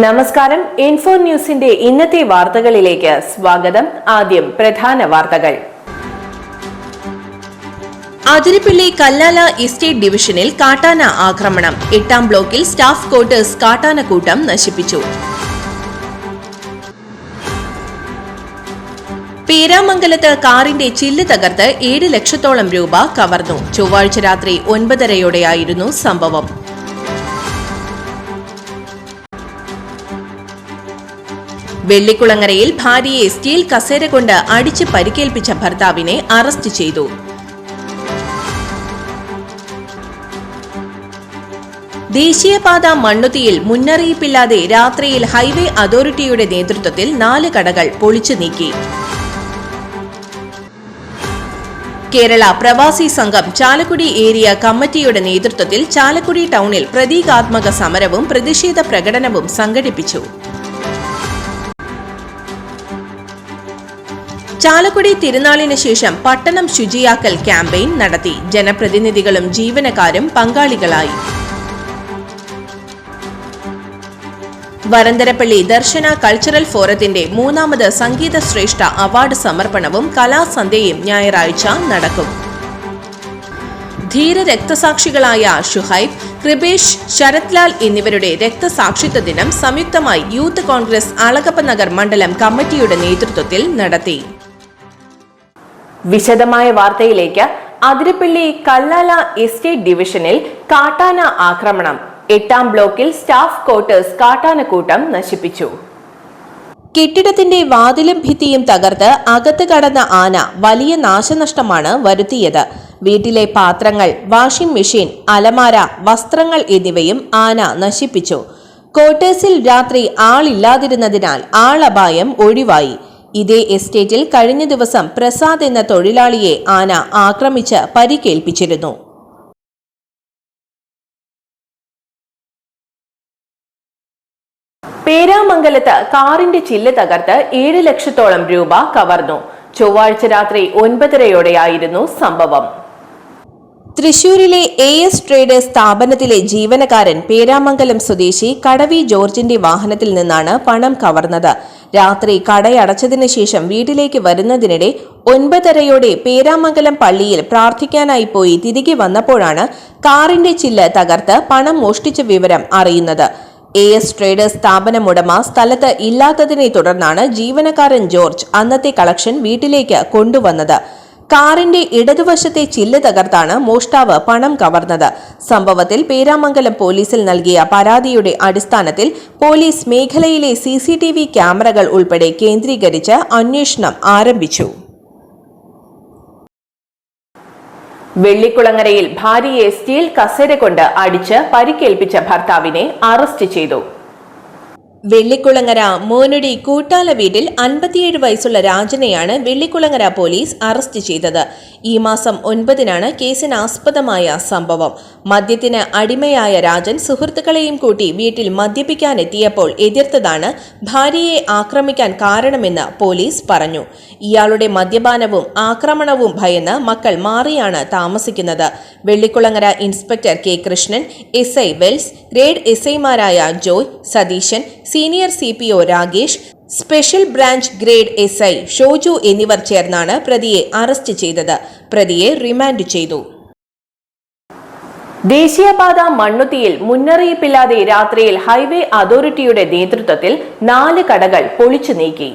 നമസ്കാരം. ഇൻഫോ ന്യൂസിന്റെ ഇന്നത്തെ വാർത്തകളിലേക്ക് സ്വാഗതം. ആദ്യം പ്രധാന വാർത്തകൾ. അതിരപ്പിള്ളി കല്ലാല എസ്റ്റേറ്റ് ഡിവിഷനിൽ കാട്ടാന ആക്രമണം. 8-ാം ബ്ലോക്കിൽ സ്റ്റാഫ് ക്വാർട്ടേഴ്സ് കാട്ടാനക്കൂട്ടം നശിപ്പിച്ചു. പേരാമംഗലത്ത് കാറിന്റെ ചില്ല് തകർത്ത് 7 ലക്ഷത്തോളം രൂപ കവർന്നു. ചൊവ്വാഴ്ച രാത്രി 9:30യോടെയായിരുന്നു സംഭവം. വെള്ളിക്കുളങ്ങരയിൽ ഭാര്യയെ സ്റ്റീൽ കസേര കൊണ്ട് അടിച്ച് പരിക്കേൽപ്പിച്ച ഭർത്താവിനെ അറസ്റ്റ് ചെയ്തു. ദേശീയപാത മണ്ണുത്തിയിൽ മുന്നറിയിപ്പില്ലാതെ രാത്രിയിൽ ഹൈവേ അതോറിറ്റിയുടെ നേതൃത്വത്തിൽ 4 കടകൾ പൊളിച്ചു നീക്കി. കേരള പ്രവാസി സംഘം ചാലക്കുടി ഏരിയ കമ്മിറ്റിയുടെ നേതൃത്വത്തിൽ ചാലക്കുടി ടൗണിൽ പ്രതീകാത്മക സമരവും പ്രതിഷേധ പ്രകടനവും സംഘടിപ്പിച്ചു. ചാലക്കുടി തിരുനാളിന് ശേഷം പട്ടണം ശുചിയാക്കൽ ക്യാമ്പയിൻ നടത്തി. ജനപ്രതിനിധികളും ജീവനക്കാരും പങ്കാളികളായി. വരന്തരപ്പള്ളി ദർശന കൾച്ചറൽ ഫോറത്തിന്റെ 3ാമത് സംഗീത ശ്രേഷ്ഠ അവാർഡ് സമർപ്പണവും കലാസന്ധ്യയും ഞായറാഴ്ച നടക്കും. ധീര രക്തസാക്ഷികളായ ഷുഹൈബ്, കൃപേഷ്, ശരത്ലാൽ എന്നിവരുടെ രക്തസാക്ഷിത്വ ദിനം സംയുക്തമായി യൂത്ത് കോൺഗ്രസ് അളഗപ്പ നഗർ മണ്ഡലം കമ്മിറ്റിയുടെ നേതൃത്വത്തിൽ നടത്തി. വിശദമായ വാർത്തയിലേക്ക്. അതിരപ്പിള്ളി കല്ലാല എസ്റ്റേറ്റ് ഡിവിഷനിൽ കാട്ടാന ആക്രമണം. 8-ാം ബ്ലോക്കിൽ സ്റ്റാഫ് ക്വാർട്ടേഴ്സ് കാട്ടാനക്കൂട്ടം നശിപ്പിച്ചു. കെട്ടിടത്തിന്റെ വാതിലും ഭിത്തിയും തകർത്ത് അകത്ത് കടന്ന ആന വലിയ നാശനഷ്ടമാണ് വരുത്തിയത്. വീട്ടിലെ പാത്രങ്ങൾ, വാഷിംഗ് മെഷീൻ, അലമാര, വസ്ത്രങ്ങൾ എന്നിവയും ആന നശിപ്പിച്ചു. ക്വാർട്ടേഴ്സിൽ രാത്രി ആളില്ലാതിരുന്നതിനാൽ ആളപായം ഒഴിവായി. ഇതേ എസ്റ്റേറ്റിൽ കഴിഞ്ഞ ദിവസം പ്രസാദ് എന്ന തൊഴിലാളിയെ ആന ആക്രമിച്ച് പരിക്കേൽപ്പിച്ചിരുന്നു. പേരാമംഗലത്ത് കാറിന്റെ ചില്ല് തകർത്ത് 7 ലക്ഷത്തോളം രൂപ കവർന്നു. ചൊവ്വാഴ്ച രാത്രി 9:30യോടെയായിരുന്നു സംഭവം. തൃശൂരിലെ AS ട്രേഡേഴ്സ് സ്ഥാപനത്തിലെ ജീവനക്കാരൻ പേരാമംഗലം സ്വദേശി കടവി ജോർജിന്റെ വാഹനത്തിൽ നിന്നാണ് പണം കവർന്നത്. രാത്രി കടയടച്ചതിനു ശേഷം വീട്ടിലേക്ക് വരുന്നതിനിടെ 9:30യോടെ പേരാമംഗലം പള്ളിയിൽ പ്രാർത്ഥിക്കാനായി പോയി തിരികെ വന്നപ്പോഴാണ് കാറിന്റെ ചില്ല് തകർത്ത് പണം മോഷ്ടിച്ച വിവരം അറിയുന്നത്. AS ട്രേഡേഴ്സ് സ്ഥാപനം ഉടമ സ്ഥലത്ത് ഇല്ലാത്തതിനെ തുടർന്നാണ് ജീവനക്കാരൻ ജോർജ് അന്നത്തെ കളക്ഷൻ വീട്ടിലേക്ക് കൊണ്ടുവന്നത്. കാറിന്റെ ഇടതുവശത്തെ ചില്ല് തകർത്താണ് മോഷ്ടാവ് പണം കവർന്നത്. സംഭവത്തിൽ പേരാമംഗലം പോലീസിൽ നൽകിയ പരാതിയുടെ അടിസ്ഥാനത്തിൽ പോലീസ് മേഖലയിലെ CCTV ക്യാമറകൾ ഉൾപ്പെടെ കേന്ദ്രീകരിച്ച് അന്വേഷണം ആരംഭിച്ചു. വെള്ളിക്കുളങ്ങരയിൽ ഭാര്യയെ സ്റ്റീൽ കസേര കൊണ്ട് അടിച്ച് പരിക്കേൽപ്പിച്ച ഭർത്താവിനെ അറസ്റ്റ് ചെയ്തു. വെള്ളിക്കുളങ്ങര മോനുടി കൂട്ടാല വീട്ടിൽ 57 വയസ്സുള്ള രാജനെയാണ് വെള്ളിക്കുളങ്ങര പോലീസ് അറസ്റ്റ് ചെയ്തത്. ഈ മാസം 9-നാണ് കേസിനാസ്പദമായ സംഭവം. മദ്യത്തിന് അടിമയായ രാജൻ സുഹൃത്തുക്കളെയും കൂട്ടി വീട്ടിൽ മദ്യപിക്കാനെത്തിയപ്പോൾ എതിർത്തതാണ് ഭാര്യയെ ആക്രമിക്കാൻ കാരണമെന്ന് പോലീസ് പറഞ്ഞു. ഇയാളുടെ മദ്യപാനവും ആക്രമണവും ഭയന്ന് മക്കൾ മാറിയാണ് താമസിക്കുന്നത്. Vellikulangara inspector K. Krishnan, SI Wells, grade SIമാരായ Joy, Satheesan, senior CPO Ragesh, special branch grade SI Shoju എന്നിവർ ചേർന്നാണ് പ്രതിയെ അറസ്റ്റ് ചെയ്തത്. പ്രതിയെ റിമാൻഡ് ചെയ്തു. ദേശീയപാത മണ്ണുത്തിയിൽ മുന്നറിയിപ്പില്ലാതെ രാത്രിയിൽ ഹൈവേ അതോറിറ്റിയുടെ നേതൃത്വത്തിൽ 4 കടകൾ പൊളിച്ചു നീക്കി.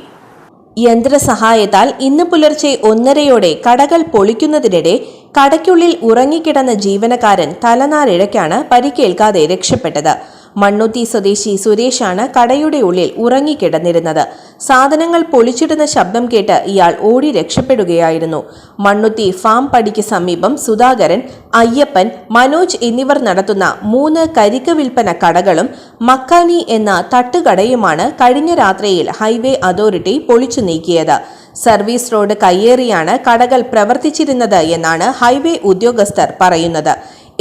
യന്ത്രസഹായത്താൽ ഇന്ന് പുലർച്ചെ 1:30യോടെ കടകൾ പൊളിക്കുന്നതിനിടെ കടയ്ക്കുള്ളിൽ ഉറങ്ങിക്കിടന്ന ജീവനക്കാരൻ തലനാരിഴയ്ക്കാണ് പരിക്കേൽക്കാതെ രക്ഷപ്പെട്ടത്. മണ്ണുത്തി സ്വദേശി സുരേഷാണ് കടയുടെ ഉള്ളിൽ ഉറങ്ങിക്കിടന്നിരുന്നത്. സാധനങ്ങൾ പൊളിച്ചിടുന്ന ശബ്ദം കേട്ട് ഇയാൾ ഓടി രക്ഷപ്പെടുകയായിരുന്നു. മണ്ണുത്തി ഫാം പടിക്ക് സമീപം സുധാകരൻ, അയ്യപ്പൻ, മനോജ് എന്നിവർ നടത്തുന്ന 3 കരിക്ക് വിൽപ്പന കടകളും മക്കാനി എന്ന തട്ടുകടയുമാണ് കഴിഞ്ഞ രാത്രിയിൽ ഹൈവേ അതോറിറ്റി പൊളിച്ചു നീക്കിയത്. സർവീസ് റോഡ് കയ്യേറിയാണ് കടകൾ പ്രവർത്തിച്ചിരുന്നത് എന്നാണ് ഹൈവേ ഉദ്യോഗസ്ഥർ പറയുന്നത്.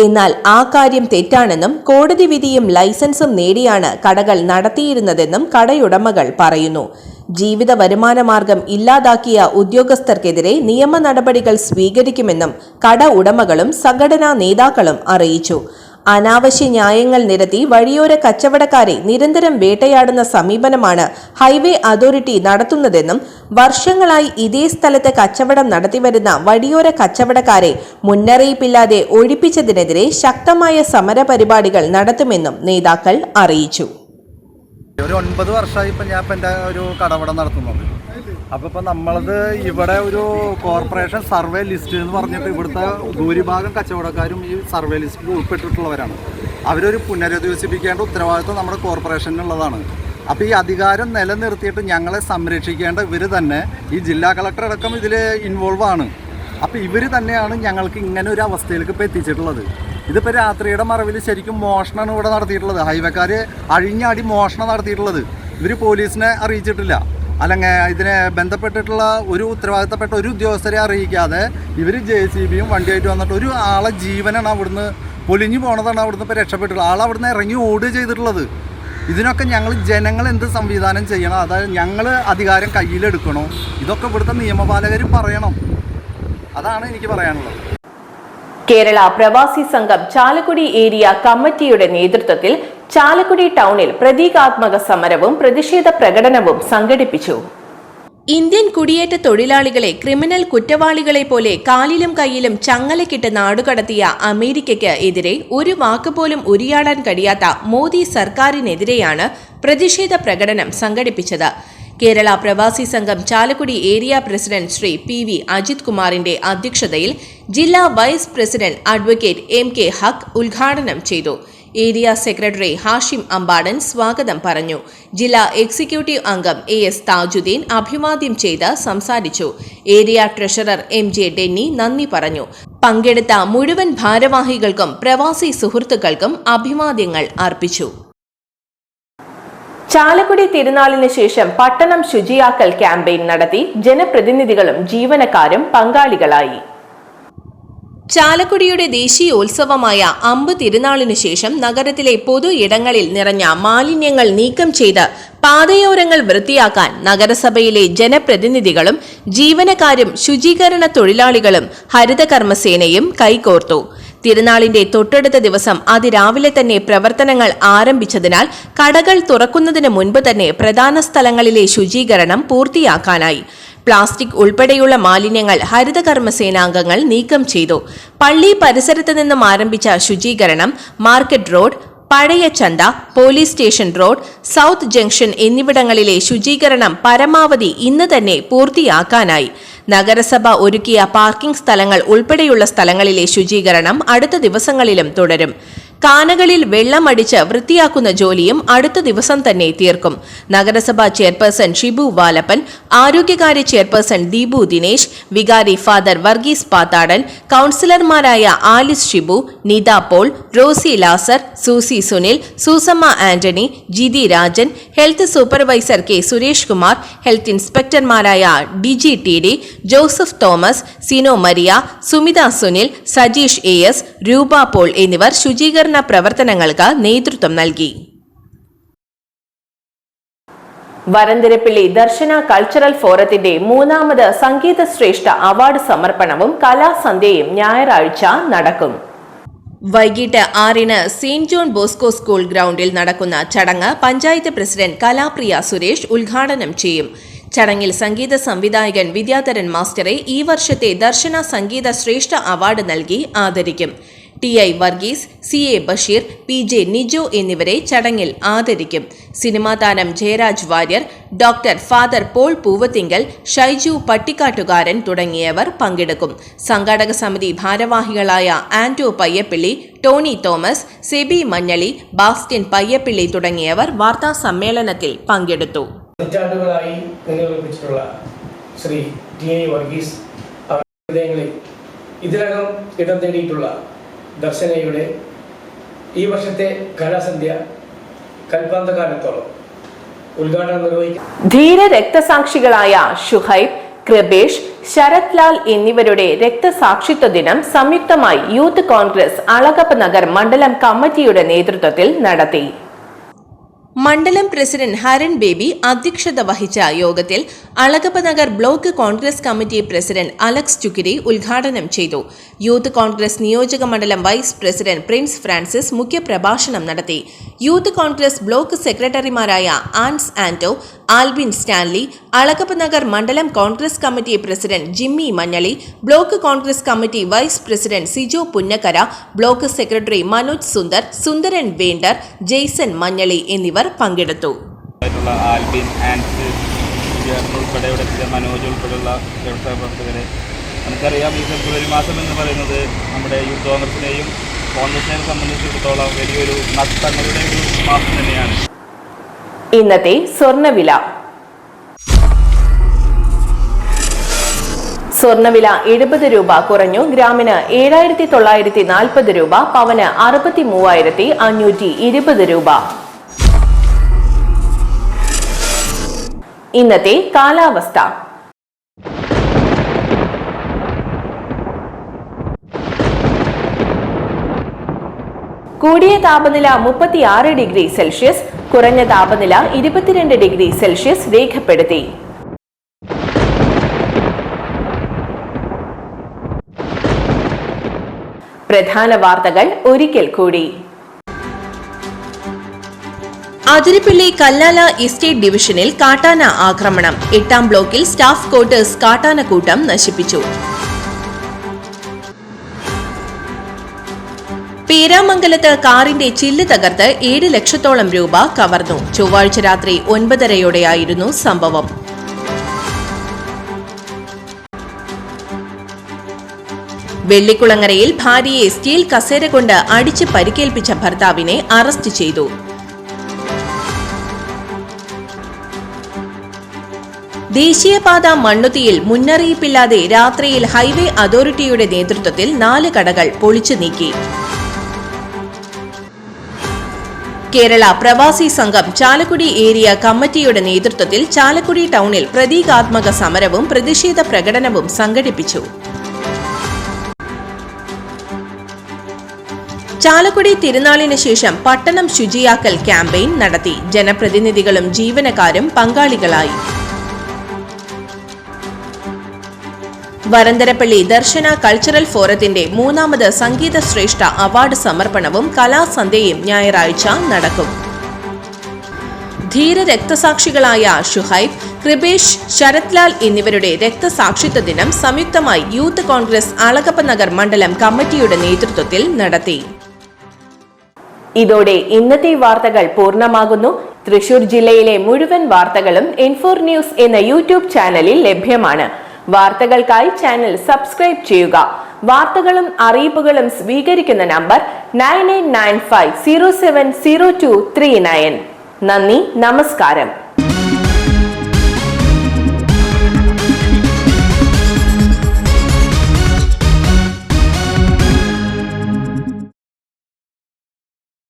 എന്നാൽ ആ കാര്യം തെറ്റാണെന്നും കോടതി വിധിയും ലൈസൻസും നേടിയാണ് കടകൾ നടത്തിയിരുന്നതെന്നും കടയുടമകൾ പറയുന്നു. ജീവിത വരുമാനമാർഗം ഇല്ലാതാക്കിയ ഉദ്യോഗസ്ഥർക്കെതിരെ നിയമ നടപടികൾ സ്വീകരിക്കുമെന്നും കട ഉടമകളും സംഘടനാ നേതാക്കളും അറിയിച്ചു. അനാവശ്യ ന്യായങ്ങൾ നിരത്തി വഴിയോര കച്ചവടക്കാരെ നിരന്തരം വേട്ടയാടുന്ന സമീപനമാണ് ഹൈവേ അതോറിറ്റി നടത്തുന്നതെന്നും വർഷങ്ങളായി ഇതേ സ്ഥലത്ത് കച്ചവടം നടത്തിവരുന്ന വഴിയോര കച്ചവടക്കാരെ മുന്നറിയിപ്പില്ലാതെ ഒഴിപ്പിച്ചതിനെതിരെ ശക്തമായ സമരപരിപാടികൾ നടത്തുമെന്നും നേതാക്കൾ അറിയിച്ചു. ഒരു 9 വർഷമായി ഇപ്പം ഞാൻ എൻ്റെ ഒരു കടവടം നടത്തുന്നുണ്ട്. അപ്പോൾ ഇപ്പം നമ്മളത് ഇവിടെ ഒരു കോർപ്പറേഷൻ സർവേ ലിസ്റ്റ് എന്ന് പറഞ്ഞിട്ട് ഇവിടുത്തെ ഭൂരിഭാഗം കച്ചവടക്കാരും ഈ സർവേ ലിസ്റ്റിൽ ഉൾപ്പെട്ടിട്ടുള്ളവരാണ്. അവരൊരു പുനരധിവസിപ്പിക്കേണ്ട ഉത്തരവാദിത്വം നമ്മുടെ കോർപ്പറേഷനുള്ളതാണ്. അപ്പോൾ ഈ അധികാരം നിലനിർത്തിയിട്ട് ഞങ്ങളെ സംരക്ഷിക്കേണ്ട ഇവർ തന്നെ, ഈ ജില്ലാ കളക്ടർ അടക്കം ഇതിൽ ഇൻവോൾവ് ആണ്. അപ്പോൾ ഇവർ തന്നെയാണ് ഞങ്ങൾക്ക് ഇങ്ങനെ ഒരു അവസ്ഥയിലേക്ക് ഇപ്പോൾ എത്തിച്ചിട്ടുള്ളത്. ഇതിപ്പോൾ രാത്രിയുടെ മറവിൽ ശരിക്കും മോഷണമാണ് ഇവിടെ നടത്തിയിട്ടുള്ളത്. ഹൈവേക്കാർ അഴിഞ്ഞാടി മോഷണം നടത്തിയിട്ടുള്ളത്. ഇവർ പോലീസിനെ അറിയിച്ചിട്ടില്ല, അല്ലെങ്കിൽ ഇതിനെ ബന്ധപ്പെട്ടിട്ടുള്ള ഒരു ഉത്തരവാദിത്തപ്പെട്ട ഒരു ഉദ്യോഗസ്ഥരെ അറിയിക്കാതെ ഇവർ JCBയും വണ്ടിയായിട്ട് വന്നിട്ട് ഒരു ആളെ ജീവനാണ് അവിടുന്ന് പൊലിഞ്ഞു പോണതാണ് അവിടുന്ന് ഇപ്പോൾ രക്ഷപ്പെട്ടിട്ടുള്ളത്. ആളവിടുന്ന് ഇറങ്ങി ഓടുക ചെയ്തിട്ടുള്ളത്. ഇതിനൊക്കെ ഞങ്ങൾ ജനങ്ങൾ എന്ത് സംവിധാനം ചെയ്യണം, അതായത് ഞങ്ങൾ അധികാരം കയ്യിലെടുക്കണോ, ഇതൊക്കെ ഇവിടുത്തെ നിയമപാലകർ പറയണം. അതാണ് എനിക്ക് പറയാനുള്ളത്. കേരള പ്രവാസി സംഘം ചാലക്കുടി ഏരിയ കമ്മിറ്റിയുടെ നേതൃത്വത്തിൽ ചാലക്കുടി ടൗണിൽ പ്രതീകാത്മക സമരവും പ്രതിഷേധ പ്രകടനവും സംഘടിപ്പിച്ചു. ഇന്ത്യൻ കുടിയേറ്റ തൊഴിലാളികളെ ക്രിമിനൽ കുറ്റവാളികളെ പോലെ കാലിലും കൈയിലും ചങ്ങലക്കിട്ട് നാടുകടത്തിയ അമേരിക്കയ്ക്ക് എതിരെ ഒരു വാക്കുപോലും ഉരിയാടാൻ കഴിയാത്ത മോദി സർക്കാരിനെതിരെയാണ് പ്രതിഷേധ പ്രകടനം സംഘടിപ്പിച്ചത്. Kerala Pravasi Sangham Chalakudy area president Shri PV Ajith കുമാറിന്റെ അധ്യക്ഷതയിൽ ജില്ലാ vice president advocate MK Haq ഉദ്ഘാടനം ചെയ്തു. ഏരിയ സെക്രട്ടറി ഹാഷിം അമ്പാടൻ സ്വാഗതം പറഞ്ഞു. ജില്ലാ എക്സിക്യൂട്ടീവ് അംഗം AS താജുദ്ദീൻ അഭിവാദ്യം ചെയ്ത് സംസാരിച്ചു. ഏരിയ ട്രഷറർ MJ ഡെന്നി നന്ദി പറഞ്ഞു. പങ്കെടുത്ത മുഴുവൻ ഭാരവാഹികൾക്കും പ്രവാസി സുഹൃത്തുക്കൾക്കും അഭിവാദ്യങ്ങൾ അർപ്പിച്ചു. ചാലക്കുടി തിരുനാളിന് ശേഷം പട്ടണം ശുചിയാക്കൽ ക്യാമ്പയിൻ നടത്തി ജനപ്രതിനിധികളും ജീവനക്കാരും പങ്കാളികളായി. ചാലക്കുടിയുടെ ദേശീയോത്സവമായ അമ്പ് തിരുനാളിനു ശേഷം നഗരത്തിലെ പൊതു ഇടങ്ങളിൽ നിറഞ്ഞ മാലിന്യങ്ങൾ നീക്കം ചെയ്ത് പാതയോരങ്ങൾ വൃത്തിയാക്കാൻ നഗരസഭയിലെ ജനപ്രതിനിധികളും ജീവനക്കാരും ശുചീകരണ തൊഴിലാളികളും ഹരിതകർമ്മസേനയും കൈകോർത്തു. തിരുനാളിന്റെ തൊട്ടടുത്ത ദിവസം അതിരാവിലെ തന്നെ പ്രവർത്തനങ്ങൾ ആരംഭിച്ചതിനാൽ കടകൾ തുറക്കുന്നതിന് മുൻപ് തന്നെ പ്രധാന സ്ഥലങ്ങളിലെ ശുചീകരണം പൂർത്തിയാക്കാനായി. പ്ലാസ്റ്റിക് ഉൾപ്പെടെയുള്ള മാലിന്യങ്ങൾ ഹരിതകർമ്മസേനാംഗങ്ങൾ നീക്കം ചെയ്തു. പള്ളി പരിസരത്ത് നിന്നും ആരംഭിച്ച ശുചീകരണം മാർക്കറ്റ് റോഡ്, പഴയ ചന്ത, police station road, south junction എന്നിവിടങ്ങളിലെ ശുചീകരണം പരമാവധി ഇന്ന് തന്നെ പൂർത്തിയാക്കാനായി. നഗരസഭ ഒരുക്കിയ പാർക്കിംഗ് സ്ഥലങ്ങൾ ഉൾപ്പെടെയുള്ള സ്ഥലങ്ങളിലെ ശുചീകരണം അടുത്ത ദിവസങ്ങളിലും തുടരും. കാനകളിൽ വെള്ളമടിച്ച് വൃത്തിയാക്കുന്ന ജോലിയും അടുത്ത ദിവസം തന്നെ തീർക്കും. നഗരസഭാ ചെയർപേഴ്സൺ ഷിബു വാലപ്പൻ, ആരോഗ്യകാര്യ ചെയർപേഴ്സൺ ദീപു ദിനേശ്, വികാരി ഫാദർ വർഗീസ് പാത്താടൻ, കൌൺസിലർമാരായ Alice Shibu, Nitha Paul, Rosy Lazar, Susie Sunil, Susamma Antony, Jithi Rajan, health supervisor K Suresh Kumar, health ഇൻസ്പെക്ടർമാരായ DG TD, Joseph Thomas, Sino Maria, Sumitha Sunil, Sajeesh AS, Roopa Paul എന്നിവർ ശുചീകരണ പ്രവർത്തനങ്ങൾക്ക് നേതൃത്വം നൽകി. വരന്തരപ്പിള്ളി ദർശന കൾച്ചറൽ ഫോറത്തിന്റെ 3ാമത് സംഗീത ശ്രേഷ്ഠ അവാർഡ് സമർപ്പണവും കലാസന്ധ്യയും ഞായറാഴ്ച നടക്കും. വൈകിട്ട് 6-ന് സെയിന്റ് ജോൺ ബോസ്കോ സ്കൂൾ ഗ്രൗണ്ടിൽ നടക്കുന്ന ചടങ്ങ് പഞ്ചായത്ത് പ്രസിഡന്റ് കലാപ്രിയ സുരേഷ് ഉദ്ഘാടനം ചെയ്യും. ചടങ്ങിൽ സംഗീത സംവിധായകൻ വിദ്യാധരൻ മാസ്റ്ററെ ഈ വർഷത്തെ ദർശന സംഗീത ശ്രേഷ്ഠ അവാർഡ് നൽകി ആദരിക്കും. TI Varghese, CA Basheer, PJ Nijo എന്നിവരെ ചടങ്ങിൽ ആദരിക്കും. സിനിമാ താരം Jayaraj Warrier, doctor father Paul Poovathingal, Shaiju Pattikkattukaran തുടങ്ങിയവർ പങ്കെടുക്കും. സംഘാടക സമിതി ഭാരവാഹികളായ ആന്റോ പയ്യപ്പിള്ളി, ടോണി തോമസ്, സെബി മഞ്ഞളി, ബാസ്റ്റിൻ പയ്യപ്പിള്ളി തുടങ്ങിയവർ വാർത്താ സമ്മേളനത്തിൽ പങ്കെടുത്തു. നൂറ്റാണ്ടുകളായി നിലനിർമ്മിച്ചിട്ടുള്ള ശ്രീ TI വർഗീസ് ഹൃദയങ്ങളിൽ ഇതിനകം ഇടം തേടിയിട്ടുള്ള ദർശനയുടെ ഈ വർഷത്തെ കലാസന്ധ്യ കൽപ്പാന്തകാലത്തോളം ഉദ്ഘാടനം നിർവഹിക്കും. ധീര രക്തസാക്ഷികളായ ഷുഹൈബ്, കൃപേഷ്, ശരത് ലാൽ എന്നിവരുടെ രക്തസാക്ഷിത്വ ദിനം സംയുക്തമായി യൂത്ത് കോൺഗ്രസ് അളഗപ്പ് നഗർ മണ്ഡലം കമ്മിറ്റിയുടെ നേതൃത്വത്തിൽ നടത്തി. മണ്ഡലം പ്രസിഡന്റ് ഹരൺ ബേബി അധ്യക്ഷത വഹിച്ച യോഗത്തിൽ Alagappanagar block Congress committee president Alex Chukkiri ഉദ്ഘാടനം ചെയ്തു. യൂത്ത് കോൺഗ്രസ് നിയോജക മണ്ഡലം വൈസ് പ്രസിഡന്റ് പ്രിൻസ് ഫ്രാൻസിസ് മുഖ്യപ്രഭാഷണം നടത്തി. യൂത്ത് കോൺഗ്രസ് ബ്ലോക്ക് സെക്രട്ടറിമാരായ ആൻസ് ആന്റോ, ആൽബിൻ സ്റ്റാൻലി, അളഗപ്പനഗർ മണ്ഡലം Congress committee president Jimmy Manjali, block Congress committee vice president Sijo Punnakkara, block secretary Manoj Sundar, Sundaran Vendar, Jaison Manjali എന്നിവർ പങ്കെടുത്തു. ആൽബിൻ, ആൻസ് ഉൾപ്പെടെ മനോജ് ഉൾപ്പെടെയുള്ള വ്യവസായ പ്രവർത്തകരെ നമുക്കറിയാം. ഈ ഫെബ്രുവരി മാസം എന്ന് പറയുന്നത് നമ്മുടെ യൂത്ത് കോൺഗ്രസിനെയും കോൺഗ്രസിനെയും സംബന്ധിച്ചിടത്തോളം വലിയൊരു നഷ്ടങ്ങളുടെ ഒരു മാസം തന്നെയാണ്. ഇന്നത്തെ സ്വർണ്ണവില. സ്വർണ്ണവില 70 രൂപ കുറഞ്ഞു. ഗ്രാമിന് 7940 രൂപ, പവന് 63,520 രൂപ. ഇന്നത്തെ കാലാവസ്ഥ. കൂടിയ താപനില 36 ഡിഗ്രി സെൽഷ്യസ്, കുറഞ്ഞ താപനില 22 ഡിഗ്രി സെൽഷ്യസ് രേഖപ്പെടുത്തി. പ്രധാന വാർത്തകൾ ഒരിക്കൽ കൂടി. അതിരപ്പള്ളി കല്ലാല എസ്റ്റേറ്റ് ഡിവിഷനിൽ കാട്ടാന ആക്രമണം. 8ാം ബ്ലോക്കിൽ സ്റ്റാഫ് ക്വാർട്ടേഴ്സ് കാട്ടാനക്കൂട്ടം നശിപ്പിച്ചു. പേരാമംഗലത്ത് കാറിന്റെ ചില്ല് തകർത്ത് 7 ലക്ഷത്തോളം രൂപ കവർന്നു. ചൊവ്വാഴ്ച രാത്രി 9:30യോടെയായിരുന്നു സംഭവം. വെള്ളിക്കുളങ്ങരയിൽ ഭാര്യയെ സ്റ്റീൽ കസേര കൊണ്ട് അടിച്ച് പരിക്കേൽപ്പിച്ച ഭർത്താവിനെ അറസ്റ്റ് ചെയ്തു. ദേശീയപാത മണ്ണുത്തിയിൽ മുന്നറിയിപ്പില്ലാതെ രാത്രിയിൽ ഹൈവേ അതോറിറ്റിയുടെ നേതൃത്വത്തിൽ 4 കടകൾ പൊളിച്ചു നീക്കി. കേരള പ്രവാസി സംഘം ചാലക്കുടി ഏരിയ കമ്മിറ്റിയുടെ നേതൃത്വത്തിൽ ചാലക്കുടി ടൗണിൽ പ്രതീകാത്മക സമരവും പ്രതിഷേധ പ്രകടനവും സംഘടിപ്പിച്ചു. ചാലക്കുടി തിരുനാളിന് ശേഷം പട്ടണം ശുചിയാക്കൽ ക്യാമ്പയിൻ നടത്തി. ജനപ്രതിനിധികളും ജീവനക്കാരും പങ്കാളികളായി. വരന്തരപ്പള്ളി ദർശന കൾച്ചറൽ ഫോറത്തിന്റെ 3ാമത് സംഗീത ശ്രേഷ്ഠ അവാർഡ് സമർപ്പണവും കലാസന്ധ്യയും ഞായറാഴ്ച നടക്കും. ധീര രക്തസാക്ഷികളായ ഷുഹൈബ്, കൃപേഷ്, ശരത്ലാൽ എന്നിവരുടെ രക്തസാക്ഷിത്വ ദിനം സംയുക്തമായി യൂത്ത് കോൺഗ്രസ് അളഗപ്പനഗർ മണ്ഡലം കമ്മിറ്റിയുടെ നേതൃത്വത്തിൽ നടത്തി. ഇതോടെ ഇന്നത്തെ വാർത്തകൾ പൂർണ്ണമാകുന്നു. തൃശൂർ ജില്ലയിലെ മുഴുവൻ വാർത്തകളും N4 ന്യൂസ് എന്ന യൂട്യൂബ് ചാനലിൽ ലഭ്യമാണ്. വാർത്തകൾക്കായി ചാനൽ സബ്സ്ക്രൈബ് ചെയ്യുക. വാർത്തകളും അറിയിപ്പുകളും സ്വീകരിക്കുന്ന നമ്പർ 9895070239. നന്ദി, നമസ്കാരം.